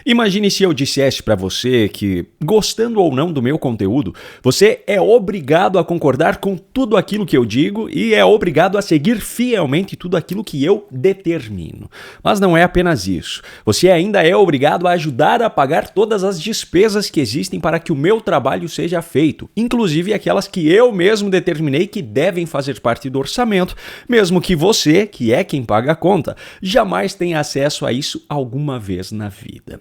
Imagine se eu dissesse para você que, gostando ou não do meu conteúdo, você é obrigado a concordar com tudo aquilo que eu digo e é obrigado a seguir fielmente tudo aquilo que eu determino. Mas não é apenas isso. Você ainda é obrigado a ajudar a pagar todas as despesas que existem para que o meu trabalho seja feito, inclusive aquelas que eu mesmo determinei que devem fazer parte do orçamento, mesmo que você, que é quem paga a conta, jamais tenha acesso a isso alguma vez na vida.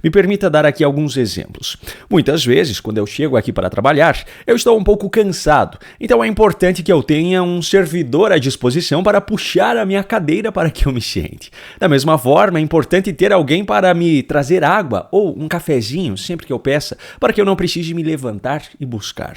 Me permita dar aqui alguns exemplos. Muitas vezes, quando eu chego aqui para trabalhar, eu estou um pouco cansado, então é importante que eu tenha um servidor à disposição para puxar a minha cadeira para que eu me sente. Da mesma forma, é importante ter alguém para me trazer água ou um cafezinho sempre que eu peça, para que eu não precise me levantar e buscar.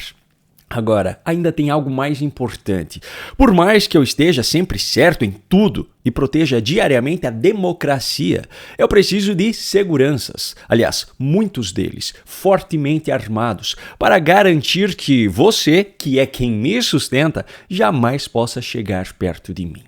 Agora, ainda tem algo mais importante. Por mais que eu esteja sempre certo em tudo e proteja diariamente a democracia, eu preciso de seguranças, aliás, muitos deles, fortemente armados, para garantir que você, que é quem me sustenta, jamais possa chegar perto de mim.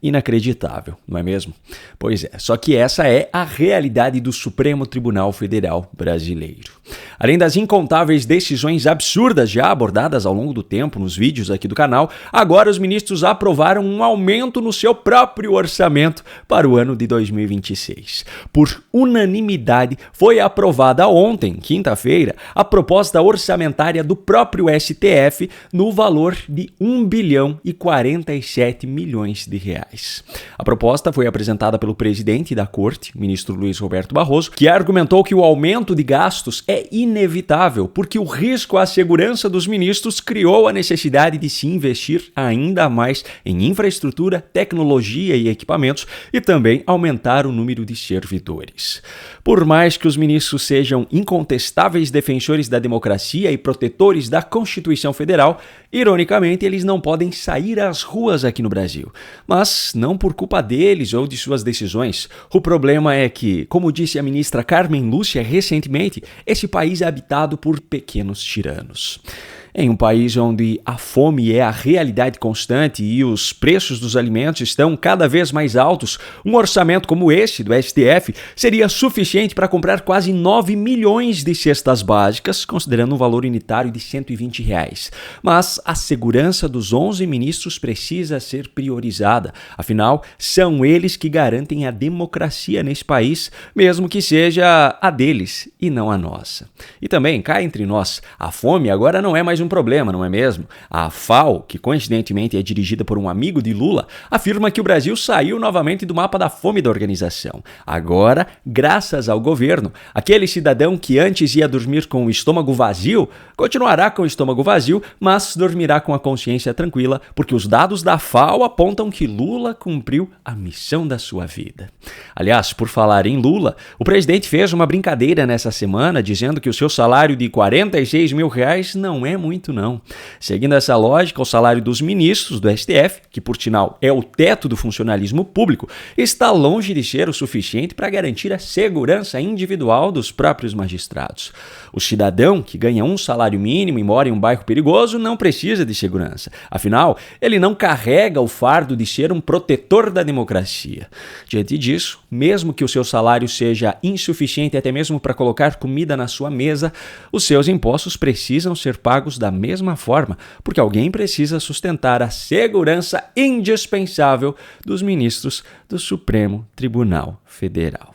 Inacreditável, não é mesmo? Pois é, só que essa é a realidade do Supremo Tribunal Federal brasileiro. Além das incontáveis decisões absurdas já abordadas ao longo do tempo nos vídeos aqui do canal, agora os ministros aprovaram um aumento no seu próprio orçamento para o ano de 2026. Por unanimidade, foi aprovada ontem, quinta-feira, a proposta orçamentária do próprio STF no valor de 1,047 bilhão de reais. A proposta foi apresentada pelo presidente da Corte, ministro Luiz Roberto Barroso, que argumentou que o aumento de gastos é inevitável, porque o risco à segurança dos ministros criou a necessidade de se investir ainda mais em infraestrutura, tecnologia e equipamentos e também aumentar o número de servidores. Por mais que os ministros sejam incontestáveis defensores da democracia e protetores da Constituição Federal, ironicamente, eles não podem sair às ruas aqui no Brasil. Mas não por culpa deles ou de suas decisões. O problema é que, como disse a ministra Carmen Lúcia recentemente, esse país é habitado por pequenos tiranos. Em um país onde a fome é a realidade constante e os preços dos alimentos estão cada vez mais altos, um orçamento como esse do STF seria suficiente para comprar quase 9 milhões de cestas básicas, considerando um valor unitário de R$120. Mas a segurança dos 11 ministros precisa ser priorizada. Afinal, são eles que garantem a democracia nesse país, mesmo que seja a deles e não a nossa. E também, cá entre nós, a fome agora não é mais um problema, não é mesmo? A FAO, que coincidentemente é dirigida por um amigo de Lula, afirma que o Brasil saiu novamente do mapa da fome da organização. Agora, graças ao governo, aquele cidadão que antes ia dormir com o estômago vazio, continuará com o estômago vazio, mas dormirá com a consciência tranquila, porque os dados da FAO apontam que Lula cumpriu a missão da sua vida. Aliás, por falar em Lula, o presidente fez uma brincadeira nessa semana, dizendo que o seu salário de R$46 mil não é muito não. Seguindo essa lógica, o salário dos ministros do STF, que por sinal é o teto do funcionalismo público, está longe de ser o suficiente para garantir a segurança individual dos próprios magistrados. O cidadão que ganha um salário mínimo e mora em um bairro perigoso não precisa de segurança. Afinal, ele não carrega o fardo de ser um protetor da democracia. Diante disso, mesmo que o seu salário seja insuficiente até mesmo para colocar comida na sua mesa, os seus impostos precisam ser pagos da mesma forma, porque alguém precisa sustentar a segurança indispensável dos ministros do Supremo Tribunal Federal.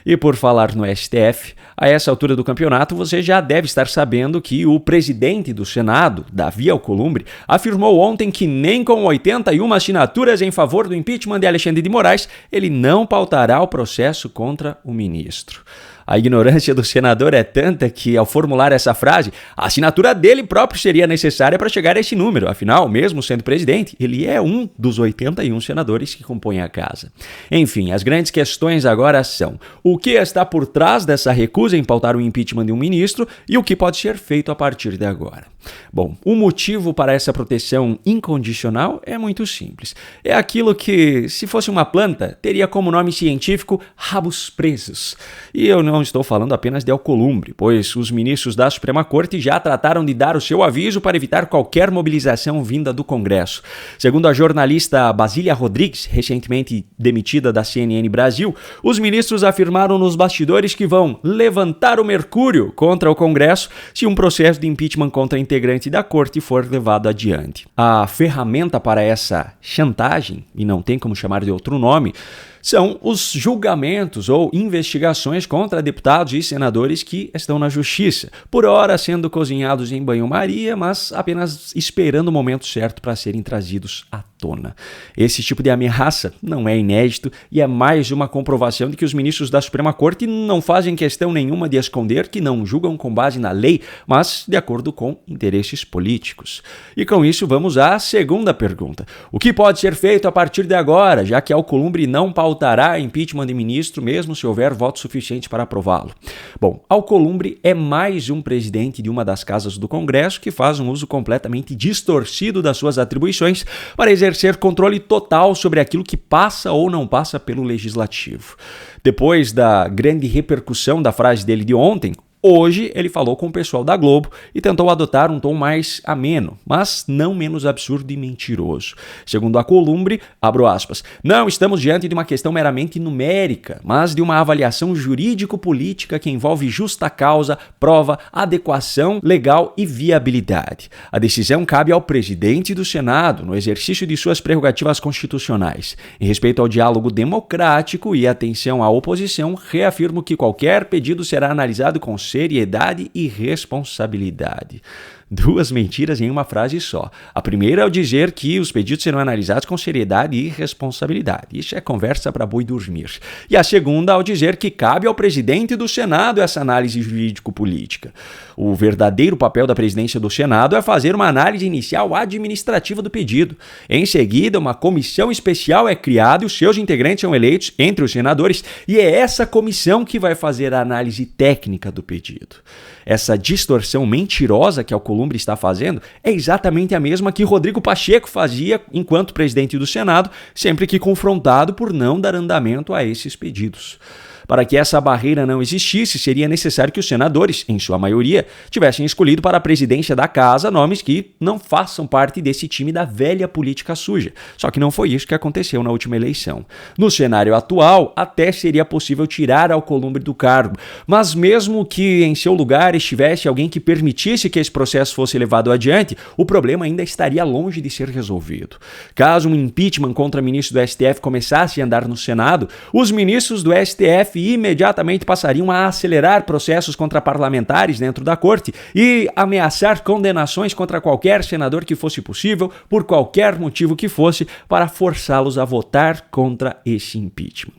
E por falar no STF, a essa altura do campeonato você já deve estar sabendo que o presidente do Senado, Davi Alcolumbre, afirmou ontem que nem com 81 assinaturas em favor do impeachment de Alexandre de Moraes, ele não pautará o processo contra o ministro. A ignorância do senador é tanta que, ao formular essa frase, a assinatura dele próprio seria necessária para chegar a esse número. Afinal, mesmo sendo presidente, ele é um dos 81 senadores que compõem a casa. Enfim, as grandes questões agora são: o que está por trás dessa recusa em pautar o impeachment de um ministro e o que pode ser feito a partir de agora? Bom, o motivo para essa proteção incondicional é muito simples. É aquilo que, se fosse uma planta, teria como nome científico rabos presos. E eu não estou falando apenas de Alcolumbre, pois os ministros da Suprema Corte já trataram de dar o seu aviso para evitar qualquer mobilização vinda do Congresso. Segundo a jornalista Basília Rodrigues, recentemente demitida da CNN Brasil, os ministros afirmaram afirmaram nos bastidores que vão levantar o mercúrio contra o Congresso se um processo de impeachment contra integrante da corte for levado adiante. A ferramenta para essa chantagem, e não tem como chamar de outro nome, são os julgamentos ou investigações contra deputados e senadores que estão na justiça, por ora sendo cozinhados em banho-maria, mas apenas esperando o momento certo para serem trazidos à tona. Esse tipo de ameaça não é inédito e é mais uma comprovação de que os ministros da Suprema Corte não fazem questão nenhuma de esconder que não julgam com base na lei, mas de acordo com interesses políticos. E com isso vamos à segunda pergunta. O que pode ser feito a partir de agora, já que Alcolumbre não pautará impeachment de ministro, mesmo se houver voto suficiente para aprová-lo? Bom, Alcolumbre é mais um presidente de uma das casas do Congresso que faz um uso completamente distorcido das suas atribuições para exercer controle total sobre aquilo que passa ou não passa pelo Legislativo. Depois da grande repercussão da frase dele de ontem, hoje ele falou com o pessoal da Globo e tentou adotar um tom mais ameno, mas não menos absurdo e mentiroso. Segundo Alcolumbre, abro aspas, não estamos diante de uma questão meramente numérica, mas de uma avaliação jurídico-política que envolve justa causa, prova, adequação legal e viabilidade. A decisão cabe ao presidente do Senado, no exercício de suas prerrogativas constitucionais. Em respeito ao diálogo democrático e atenção à oposição, reafirmo que qualquer pedido será analisado com seriedade e responsabilidade. Duas mentiras em uma frase só. A primeira é ao dizer que os pedidos serão analisados com seriedade e responsabilidade. Isso é conversa para boi dormir. E a segunda ao dizer que cabe ao presidente do Senado essa análise jurídico-política. O verdadeiro papel da presidência do Senado é fazer uma análise inicial administrativa do pedido. Em seguida, uma comissão especial é criada e os seus integrantes são eleitos entre os senadores, e é essa comissão que vai fazer a análise técnica do pedido. Essa distorção mentirosa que Alcolumbre está fazendo é exatamente a mesma que Rodrigo Pacheco fazia enquanto presidente do Senado, sempre que confrontado por não dar andamento a esses pedidos. Para que essa barreira não existisse, seria necessário que os senadores, em sua maioria, tivessem escolhido para a presidência da casa nomes que não façam parte desse time da velha política suja. Só que não foi isso que aconteceu na última eleição. No cenário atual, até seria possível tirar Alcolumbre do cargo, mas mesmo que em seu lugar estivesse alguém que permitisse que esse processo fosse levado adiante, o problema ainda estaria longe de ser resolvido. Caso um impeachment contra ministro do STF começasse a andar no Senado, os ministros do STF imediatamente passariam a acelerar processos contra parlamentares dentro da corte e ameaçar condenações contra qualquer senador que fosse possível, por qualquer motivo que fosse, para forçá-los a votar contra esse impeachment.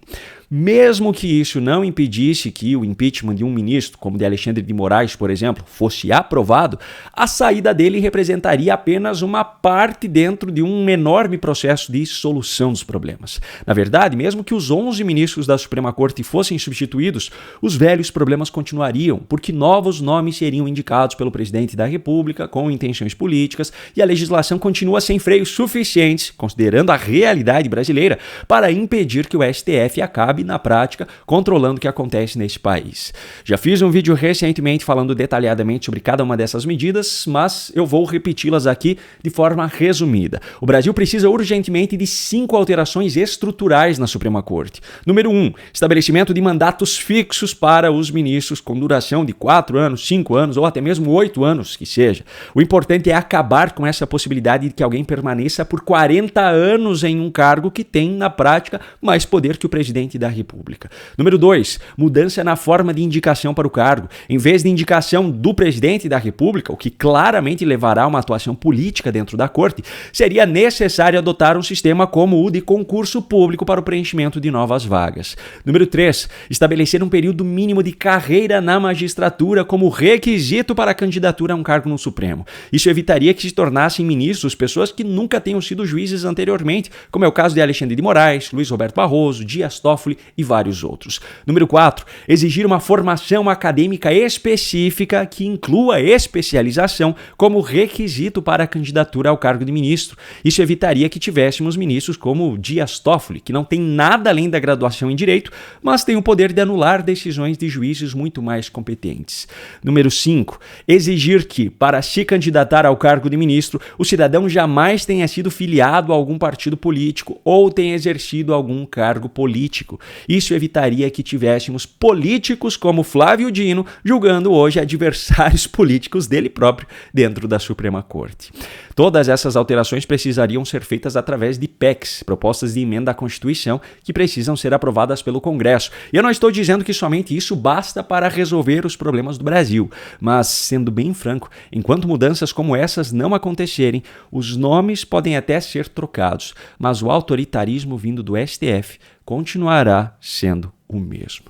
Mesmo que isso não impedisse que o impeachment de um ministro, como de Alexandre de Moraes, por exemplo, fosse aprovado, a saída dele representaria apenas uma parte dentro de um enorme processo de solução dos problemas. Na verdade, mesmo que os 11 ministros da Suprema Corte fossem substituídos, os velhos problemas continuariam, porque novos nomes seriam indicados pelo presidente da República com intenções políticas e a legislação continua sem freios suficientes, considerando a realidade brasileira, para impedir que o STF acabe na prática, controlando o que acontece nesse país. Já fiz um vídeo recentemente falando detalhadamente sobre cada uma dessas medidas, mas eu vou repeti-las aqui de forma resumida. O Brasil precisa urgentemente de 5 alterações estruturais na Suprema Corte. Número 1, estabelecimento de mandatos fixos para os ministros com duração de 4 anos, 5 anos ou até mesmo 8 anos, que seja. O importante é acabar com essa possibilidade de que alguém permaneça por 40 anos em um cargo que tem, na prática, mais poder que o presidente da República. Número 2, mudança na forma de indicação para o cargo. Em vez de indicação do presidente da República, o que claramente levará a uma atuação política dentro da corte, seria necessário adotar um sistema como o de concurso público para o preenchimento de novas vagas. Número 3, estabelecer um período mínimo de carreira na magistratura como requisito para a candidatura a um cargo no Supremo. Isso evitaria que se tornassem ministros pessoas que nunca tenham sido juízes anteriormente, como é o caso de Alexandre de Moraes, Luiz Roberto Barroso, Dias Toffoli e vários outros. Número 4, exigir uma formação acadêmica específica que inclua especialização como requisito para a candidatura ao cargo de ministro. Isso evitaria que tivéssemos ministros como Dias Toffoli, que não tem nada além da graduação em Direito, mas tem o poder de anular decisões de juízes muito mais competentes. Número 5, exigir que, para se candidatar ao cargo de ministro, o cidadão jamais tenha sido filiado a algum partido político ou tenha exercido algum cargo político. Isso evitaria que tivéssemos políticos como Flávio Dino julgando hoje adversários políticos dele próprio dentro da Suprema Corte. Todas essas alterações precisariam ser feitas através de PECs, propostas de emenda à Constituição, que precisam ser aprovadas pelo Congresso. E eu não estou dizendo que somente isso basta para resolver os problemas do Brasil, mas, sendo bem franco, enquanto mudanças como essas não acontecerem, os nomes podem até ser trocados, mas o autoritarismo vindo do STF continuará sendo o mesmo.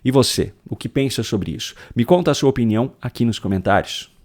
E você, o que pensa sobre isso? Me conta a sua opinião aqui nos comentários.